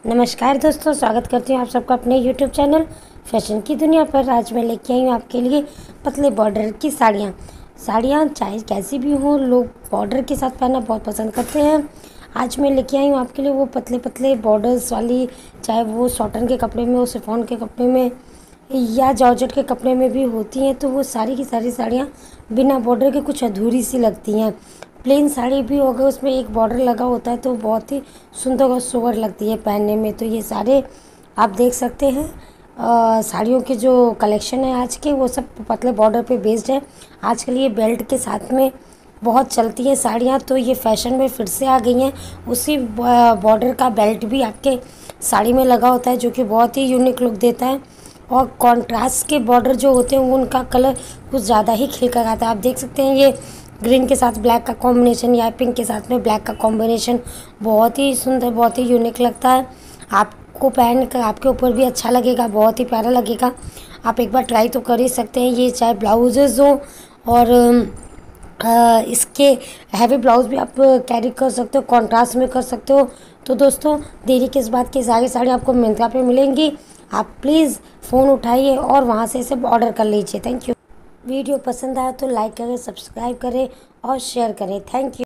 नमस्कार दोस्तों, स्वागत करती हूँ आप सबका अपने यूट्यूब चैनल फैशन की दुनिया पर। आज मैं लेके आई हूँ आपके लिए पतले बॉर्डर की साड़ियाँ चाहे कैसी भी हों, लोग बॉर्डर के साथ पहनना बहुत पसंद करते हैं। आज मैं लेके आई हूँ आपके लिए वो पतले पतले बॉर्डर्स वाली, चाहे वो कॉटन के कपड़े में हो, शिफॉन के कपड़े में या जॉर्जेट के कपड़े में भी होती हैं। तो वो सारी की सारी साड़ियाँ बिना बॉर्डर के कुछ अधूरी सी लगती हैं। प्लेन साड़ी भी होगा, उसमें एक बॉर्डर लगा होता है तो बहुत ही सुंदर और सोबर लगती है पहनने में। तो ये सारे आप देख सकते हैं साड़ियों के जो कलेक्शन है आज के, वो सब पतले बॉर्डर पे बेस्ड है। आजकल ये बेल्ट के साथ में बहुत चलती हैं साड़ियाँ, तो ये फैशन में फिर से आ गई हैं। उसी बॉर्डर का बेल्ट भी आपके साड़ी में लगा होता है, जो कि बहुत ही यूनिक लुक देता है। और कॉन्ट्रास्ट के बॉर्डर जो होते हैं उनका कलर कुछ ज़्यादा ही खिल कर आता है। आप देख सकते हैं ये ग्रीन के साथ ब्लैक का कॉम्बिनेशन या पिंक के साथ में ब्लैक का कॉम्बिनेशन बहुत ही सुंदर, बहुत ही यूनिक लगता है। आपको पहन कर आपके ऊपर भी अच्छा लगेगा, बहुत ही प्यारा लगेगा। आप एक बार ट्राई तो कर ही सकते हैं। ये चाहे ब्लाउजेज़ हो और इसके हैवी ब्लाउज भी आप कैरी कर सकते हो, कॉन्ट्रास्ट में कर सकते हो। तो दोस्तों, देरी किस बात की, सारी साड़ी आपको मिंत्रा पे मिलेंगी। आप प्लीज़ फ़ोन उठाइए और वहाँ से इसे ऑर्डर कर लीजिए। Thank you. वीडियो पसंद आया तो लाइक करें, सब्सक्राइब करें और शेयर करें। Thank you.